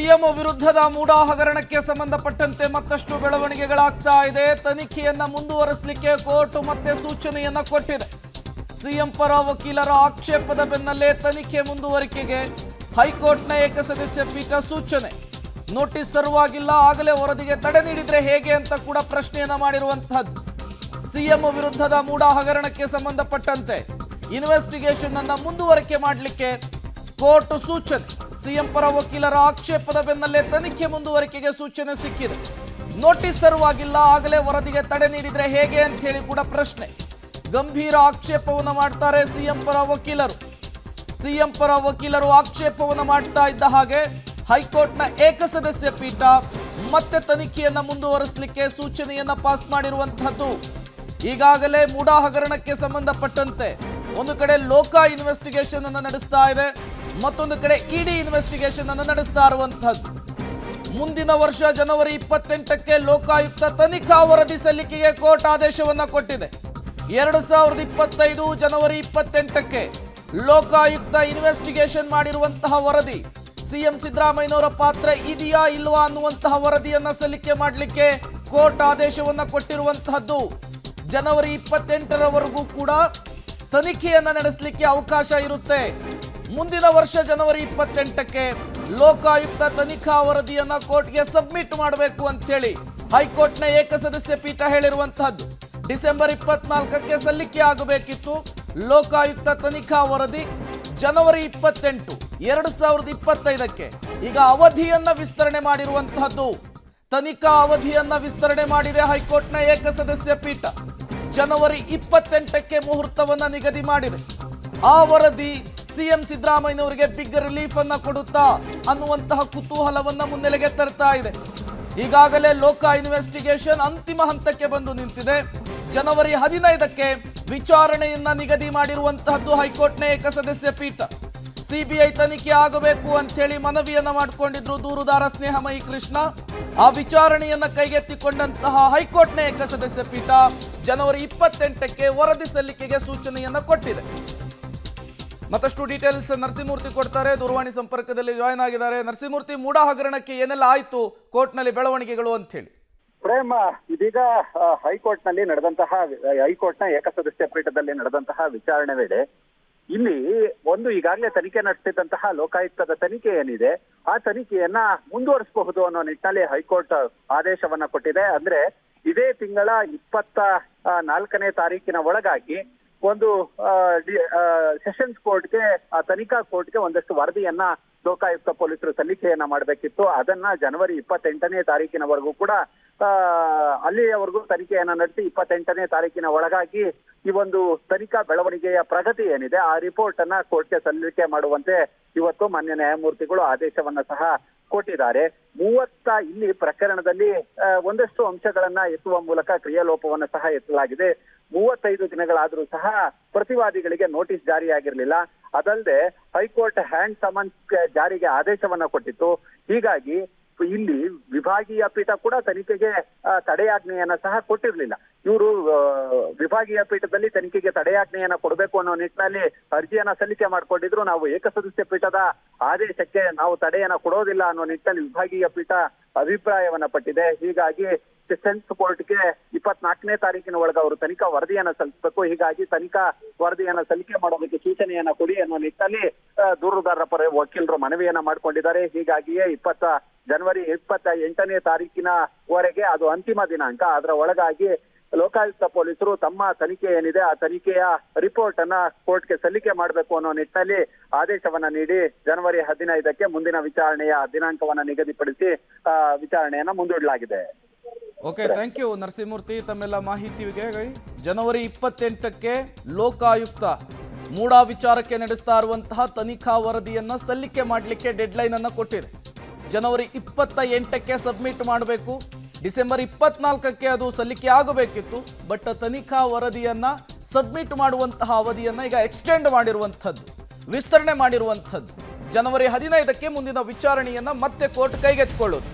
CM ವಿರುದ್ಧದ ಮೂಡಾ ಹಗರಣಕ್ಕೆ ಸಂಬಂಧಪಟ್ಟಂತೆ ಮತ್ತಷ್ಟು ಬೆಳವಣಿಗೆಗಳಾಗ್ತಾ ಇದೆ. ತನಿಖೆಯನ್ನ ಮುಂದುವರಿಸಲಿಕ್ಕೆ ಕೋರ್ಟ್ ಮತ್ತೆ ಸೂಚನೆಯನ್ನ ಕೊಟ್ಟಿದೆ. ಸಿಎಂ ಪರ ವಕೀಲರ ಆಕ್ಷೇಪದ ಬೆನ್ನಲ್ಲೇ ತನಿಖೆ ಮುಂದುವರಿಕೆಗೆ ಹೈಕೋರ್ಟ್ನ ಏಕಸದಸ್ಯ ಪೀಠ ಸೂಚನೆ. ನೋಟಿಸ್ ಸರ್ವಾಗಿಲ್ಲ, ಆಗಲೇ ವರದಿಗೆ ತಡೆ ನೀಡಿದ್ರೆ ಹೇಗೆ ಅಂತ ಕೂಡ ಪ್ರಶ್ನೆಯನ್ನ ಮಾಡಿರುವಂತಹದ್ದು. ಸಿಎಂ ವಿರುದ್ಧದ ಮೂಡಾ ಹಗರಣಕ್ಕೆ ಸಂಬಂಧಪಟ್ಟಂತೆ ಇನ್ವೆಸ್ಟಿಗೇಷನ್ ಅನ್ನ ಮುಂದುವರಿಕೆ ಮಾಡಲಿಕ್ಕೆ ಕೋರ್ಟ್ ಸೂಚನೆ. ಸಿಎಂ ಪರ ವಕೀಲರ ಆಕ್ಷೇಪದ ಬೆನ್ನಲ್ಲೇ ತನಿಖೆ ಮುಂದುವರಿಕೆಗೆ ಸೂಚನೆ ಸಿಕ್ಕಿದೆ. ನೋಟಿಸ್ ಸರ್ವಾಗಿಲ್ಲ, ಆಗಲೇ ವರದಿಗೆ ತಡೆ ನೀಡಿದ್ರೆ ಹೇಗೆ ಅಂತ ಹೇಳಿ ಕೂಡ ಪ್ರಶ್ನೆ. ಗಂಭೀರ ಆಕ್ಷೇಪವನ್ನು ಮಾಡ್ತಾರೆ ಸಿಎಂ ಪರ ವಕೀಲರು. ಸಿಎಂ ಪರ ವಕೀಲರು ಆಕ್ಷೇಪವನ್ನು ಮಾಡ್ತಾ ಇದ್ದ ಹಾಗೆ ಹೈಕೋರ್ಟ್ನ ಏಕಸದಸ್ಯ ಪೀಠ ಮತ್ತೆ ತನಿಖೆಯನ್ನ ಮುಂದುವರಿಸಲಿಕ್ಕೆ ಸೂಚನೆಯನ್ನ ಪಾಸ್ ಮಾಡಿರುವಂತಹದ್ದು. ಈಗಾಗಲೇ ಮೂಡಾ ಹಗರಣಕ್ಕೆ ಸಂಬಂಧಪಟ್ಟಂತೆ ಒಂದು ಕಡೆ ಲೋಕ ಇನ್ವೆಸ್ಟಿಗೇಷನ್ ಅನ್ನು ನಡೆಸ್ತಾ ಇದೆ, ಮತ್ತೊಂದು ಕಡೆ ಇಡಿ ಇನ್ವೆಸ್ಟಿಗೇಷನ್ ಅನ್ನು ನಡೆಸ್ತಾ ಇರುವಂತಹದ್ದು. ಮುಂದಿನ ವರ್ಷ ಜನವರಿ 28ಕ್ಕೆ ಲೋಕಾಯುಕ್ತ ತನಿಖಾ ವರದಿ ಸಲ್ಲಿಕೆಗೆ ಕೋರ್ಟ್ ಆದೇಶವನ್ನ ಕೊಟ್ಟಿದೆ. 2025 ಜನವರಿ 28ಕ್ಕೆ ಲೋಕಾಯುಕ್ತ ಇನ್ವೆಸ್ಟಿಗೇಷನ್ ಮಾಡಿರುವಂತಹ ವರದಿ, ಸಿಎಂ ಸಿದ್ದರಾಮಯ್ಯನವರ ಪಾತ್ರ ಇದೆಯಾ ಇಲ್ವಾ ಅನ್ನುವಂತಹ ವರದಿಯನ್ನ ಸಲ್ಲಿಕೆ ಮಾಡಲಿಕ್ಕೆ ಕೋರ್ಟ್ ಆದೇಶವನ್ನ ಕೊಟ್ಟಿರುವಂತಹದ್ದು. ಜನವರಿ 28ರವರೆಗೂ ಕೂಡ ತನಿಖೆಯನ್ನ ನಡೆಸಲಿಕ್ಕೆ ಅವಕಾಶ ಇರುತ್ತೆ. ಮುಂದಿನ ವರ್ಷ ಜನವರಿ 28ಕ್ಕೆ ಲೋಕಾಯುಕ್ತ ತನಿಖಾ ವರದಿಯನ್ನ ಕೋರ್ಟ್ಗೆ ಸಬ್ಮಿಟ್ ಮಾಡಬೇಕು ಅಂತ ಹೇಳಿ ಹೈಕೋರ್ಟ್ನ ಏಕಸದಸ್ಯ ಪೀಠ ಹೇಳಿರುವಂತಹದ್ದು. ಡಿಸೆಂಬರ್ 24ಕ್ಕೆ ಸಲ್ಲಿಕೆ ಆಗಬೇಕಿತ್ತು ಲೋಕಾಯುಕ್ತ ತನಿಖಾ ವರದಿ. ಜನವರಿ 28, 2025ಕ್ಕೆ ಈಗ ಅವಧಿಯನ್ನ ವಿಸ್ತರಣೆ ಮಾಡಿರುವಂತಹದ್ದು. ತನಿಖಾ ಅವಧಿಯನ್ನ ವಿಸ್ತರಣೆ ಮಾಡಿದೆ ಹೈಕೋರ್ಟ್ನ ಏಕಸದಸ್ಯ ಪೀಠ. ಜನವರಿ 28ಕ್ಕೆ ಮುಹೂರ್ತವನ್ನ ನಿಗದಿ ಮಾಡಿದೆ. ಆ ವರದಿ ಸಿಎಂ ಸಿದ್ದರಾಮಯ್ಯನವರಿಗೆ ಬಿಗ್ ರಿಲೀಫ್ ಅನ್ನ ಕೊಡುತ್ತಾ ಅನ್ನುವಂತಹ ಕುತೂಹಲವನ್ನ ಮುನ್ನೆಲೆಗೆ ತರ್ತಾ ಇದೆ. ಈಗಾಗಲೇ ಲೋಕ ಇನ್ವೆಸ್ಟಿಗೇಷನ್ ಅಂತಿಮ ಹಂತಕ್ಕೆ ಬಂದು ನಿಂತಿದೆ. ಜನವರಿ 15ಕ್ಕೆ ವಿಚಾರಣೆಯನ್ನ ನಿಗದಿ ಮಾಡಿರುವಂತಹದ್ದು ಹೈಕೋರ್ಟ್ನ ಏಕಸದಸ್ಯ ಪೀಠ. ಸಿಬಿಐ ತನಿಖೆ ಆಗಬೇಕು ಅಂತ ಹೇಳಿ ಮನವಿಯನ್ನ ಮಾಡಿಕೊಂಡಿದ್ರು ದೂರುದಾರ ಸ್ನೇಹಮಯಿ ಕೃಷ್ಣ. ಆ ವಿಚಾರಣೆಯನ್ನ ಕೈಗೆತ್ತಿಕೊಂಡಂತಹ ಹೈಕೋರ್ಟ್ನ ಏಕಸದಸ್ಯ ಪೀಠ ಜನವರಿ 28ಕ್ಕೆ ವರದಿ ಸಲ್ಲಿಕೆಗೆ ಸೂಚನೆಯನ್ನ ಕೊಟ್ಟಿದೆ. ಮತ್ತಷ್ಟು ಡೀಟೇಲ್ಸ್ ನರಸಿಂಹಮೂರ್ತಿ ಕೊಡ್ತಾರೆ, ದೂರವಾಣಿ ಸಂಪರ್ಕದಲ್ಲಿ ಜಾಯ್ನ್ ಆಗಿದ್ದಾರೆ. ನರಸಿಂಹಮೂರ್ತಿ, ಮೂಡಾ ಹಗರಣಕ್ಕೆ ಏನೆಲ್ಲ ಆಯ್ತು ಕೋರ್ಟ್ನಲ್ಲಿ ಬೆಳವಣಿಗೆಗಳು ಅಂತ ಹೇಳಿ? ಪ್ರೇಮ, ಇದೀಗ ಹೈಕೋರ್ಟ್ನಲ್ಲಿ ನಡೆದಂತಹ ಹೈಕೋರ್ಟ್ನ ಏಕಸದಸ್ಯ ಪೀಠದಲ್ಲಿ ನಡೆದಂತಹ ವಿಚಾರಣೆ ವೇಳೆ ಇಲ್ಲಿ ಒಂದು ಈಗಾಗಲೇ ತನಿಖೆ ನಡೆಸ್ತಿದ್ದಂತಹ ಲೋಕಾಯುಕ್ತದ ತನಿಖೆ ಏನಿದೆ ಆ ತನಿಖೆಯನ್ನ ಮುಂದುವರಿಸಬಹುದು ಅನ್ನೋ ನಿಟ್ಟಿನಲ್ಲಿ ಹೈಕೋರ್ಟ್ ಆದೇಶವನ್ನ ಕೊಟ್ಟಿದೆ. ಅಂದ್ರೆ ಇದೇ ತಿಂಗಳ 24ನೇ ತಾರೀಕಿನ ಒಳಗಾಗಿ ಒಂದು ಸೆಷನ್ಸ್ ಕೋರ್ಟ್ಗೆ, ತನಿಖಾ ಕೋರ್ಟ್ಗೆ ಒಂದಷ್ಟು ವರದಿಯನ್ನ ಲೋಕಾಯುಕ್ತ ಪೊಲೀಸರು ಸಲ್ಲಿಕೆಯನ್ನ ಮಾಡಬೇಕಿತ್ತು. ಅದನ್ನ ಜನವರಿ 28ನೇ ತಾರೀಕಿನವರೆಗೂ ಕೂಡ ಅಲ್ಲಿಯವರೆಗೂ ತನಿಖೆಯನ್ನ ನಡೆಸಿ 28ನೇ ತಾರೀಕಿನ ಒಳಗಾಗಿ ಈ ಒಂದು ತನಿಖಾ ಬೆಳವಣಿಗೆಯ ಪ್ರಗತಿ ಏನಿದೆ ಆ ರಿಪೋರ್ಟ್ ಅನ್ನ ಕೋರ್ಟ್ಗೆ ಸಲ್ಲಿಕೆ ಮಾಡುವಂತೆ ಇವತ್ತು ಮಾನ್ಯ ನ್ಯಾಯಮೂರ್ತಿಗಳು ಆದೇಶವನ್ನ ಸಹ ಕೊಟ್ಟಿದ್ದಾರೆ. ಇಲ್ಲಿ ಪ್ರಕರಣದಲ್ಲಿ ಒಂದಷ್ಟು ಅಂಶಗಳನ್ನ ಎತ್ತುವ ಮೂಲಕ ಕ್ರಿಯಾಲೋಪವನ್ನ ಸಹ ಎತ್ತಲಾಗಿದೆ. 35 ದಿನಗಳಾದ್ರೂ ಸಹ ಪ್ರತಿವಾದಿಗಳಿಗೆ ನೋಟಿಸ್ ಜಾರಿಯಾಗಿರ್ಲಿಲ್ಲ. ಅದಲ್ಲದೆ ಹೈಕೋರ್ಟ್ ಹ್ಯಾಂಡ್ ಸಮನ್ಸ್ ಜಾರಿಗೆ ಆದೇಶವನ್ನ ಕೊಟ್ಟಿತ್ತು. ಹೀಗಾಗಿ ಇಲ್ಲಿ ವಿಭಾಗೀಯ ಪೀಠ ಕೂಡ ತನಿಖೆಗೆ ತಡೆಯಾಜ್ಞೆಯನ್ನ ಸಹ ಕೊಟ್ಟಿರ್ಲಿಲ್ಲ. ಇವರು ವಿಭಾಗೀಯ ಪೀಠದಲ್ಲಿ ತನಿಖೆಗೆ ತಡೆಯಾಜ್ಞೆಯನ್ನ ಕೊಡಬೇಕು ಅನ್ನೋ ನಿಟ್ಟಿನಲ್ಲಿ ಅರ್ಜಿಯನ್ನ ಸಲ್ಲಿಕೆ ಮಾಡ್ಕೊಂಡಿದ್ರು. ನಾವು ಏಕಸದಸ್ಯ ಪೀಠದ ಆದೇಶಕ್ಕೆ ನಾವು ತಡೆಯನ್ನ ಕೊಡೋದಿಲ್ಲ ಅನ್ನೋ ನಿಟ್ಟಿನಲ್ಲಿ ವಿಭಾಗೀಯ ಪೀಠ ಅಭಿಪ್ರಾಯವನ್ನ ಪಟ್ಟಿದೆ. ಹೀಗಾಗಿ ಸೆಷನ್ಸ್ ಕೋರ್ಟ್ಗೆ 24ನೇ ತಾರೀಕಿನ ಒಳಗೆ ಅವರು ತನಿಖಾ ವರದಿಯನ್ನ ಸಲ್ಲಿಸಬೇಕು. ಹೀಗಾಗಿ ತನಿಖಾ ವರದಿಯನ್ನ ಸಲ್ಲಿಕೆ ಮಾಡೋದಕ್ಕೆ ಸೂಚನೆಯನ್ನ ಕೊಡಿ ಅನ್ನೋ ನಿಟ್ಟಿನಲ್ಲಿ ದೂರುದಾರರ ಪರ ವಕೀಲರು ಮನವಿಯನ್ನ ಮಾಡ್ಕೊಂಡಿದ್ದಾರೆ. ಹೀಗಾಗಿಯೇ ಜನವರಿ 28ನೇ ತಾರೀಕಿನವರೆಗೆ ಅದು ಅಂತಿಮ ದಿನಾಂಕ. ಅದರ ಒಳಗಾಗಿ ಲೋಕಾಯುಕ್ತ ಪೊಲೀಸರು ತಮ್ಮ ತನಿಖೆ ಏನಿದೆ ಆ ತನಿಖೆಯ ರಿಪೋರ್ಟ್ ಅನ್ನ ಕೋರ್ಟ್ಗೆ ಸಲ್ಲಿಕೆ ಮಾಡಬೇಕು ಅನ್ನೋ ನಿಟ್ಟಿನಲ್ಲಿ ಆದೇಶವನ್ನ ನೀಡಿ ಜನವರಿ 15ಕ್ಕೆ ಮುಂದಿನ ವಿಚಾರಣೆಯ ದಿನಾಂಕವನ್ನ ನಿಗದಿಪಡಿಸಿ ವಿಚಾರಣೆಯನ್ನ ಮುಂದೂಡಲಾಗಿದೆ. ಓಕೆ, ಥ್ಯಾಂಕ್ ಯು ನರಸಿಂಹಮೂರ್ತಿ ತಮ್ಮೆಲ್ಲ ಮಾಹಿತಿಗೆ. ಜನವರಿ 28ಕ್ಕೆ ಲೋಕಾಯುಕ್ತ ಮೂಡಾ ವಿಚಾರಕ್ಕೆ ನಡೆಸ್ತಾ ಇರುವಂತಹ ತನಿಖಾ ವರದಿಯನ್ನ ಸಲ್ಲಿಕೆ ಮಾಡಲಿಕ್ಕೆ ಡೆಡ್ಲೈನ್ ಅನ್ನ ಕೊಟ್ಟಿದೆ. ಜನವರಿ 28ಕ್ಕೆ ಸಬ್ಮಿಟ್ ಮಾಡಬೇಕು. ಡಿಸೆಂಬರ್ 24ಕ್ಕೆ ಅದು ಸಲ್ಲಿಕೆ ಆಗಬೇಕಿತ್ತು. ಬಟ್ ತನಿಖಾ ವರದಿಯನ್ನ ಸಬ್ಮಿಟ್ ಮಾಡುವಂತಹ ಅವಧಿಯನ್ನ ಈಗ ಎಕ್ಸ್ಟೆಂಡ್ ಮಾಡಿರುವಂಥದ್ದು, ವಿಸ್ತರಣೆ ಮಾಡಿರುವಂಥದ್ದು. ಜನವರಿ 15ಕ್ಕೆ ಮುಂದಿನ ವಿಚಾರಣೆಯನ್ನ ಮತ್ತೆ ಕೋರ್ಟ್ ಕೈಗೆತ್ತಿಕೊಳ್ಳುತ್ತೆ.